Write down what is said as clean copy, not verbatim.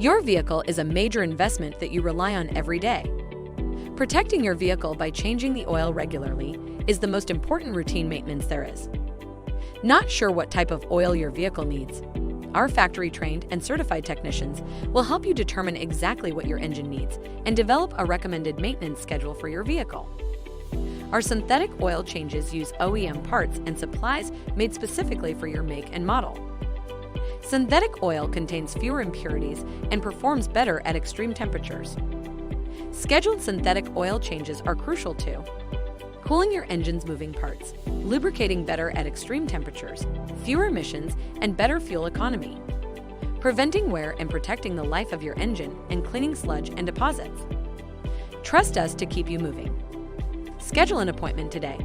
Your vehicle is a major investment that you rely on every day. Protecting your vehicle by changing the oil regularly is the most important routine maintenance there is. Not sure what type of oil your vehicle needs? Our factory-trained and certified technicians will help you determine exactly what your engine needs and develop a recommended maintenance schedule for your vehicle. Our synthetic oil changes use OEM parts and supplies made specifically for your make and model. Synthetic oil contains fewer impurities and performs better at extreme temperatures. Scheduled synthetic oil changes are crucial to cooling your engine's moving parts, lubricating better at extreme temperatures, fewer emissions, and better fuel economy, preventing wear and protecting the life of your engine, and cleaning sludge and deposits. Trust us to keep you moving. Schedule an appointment today.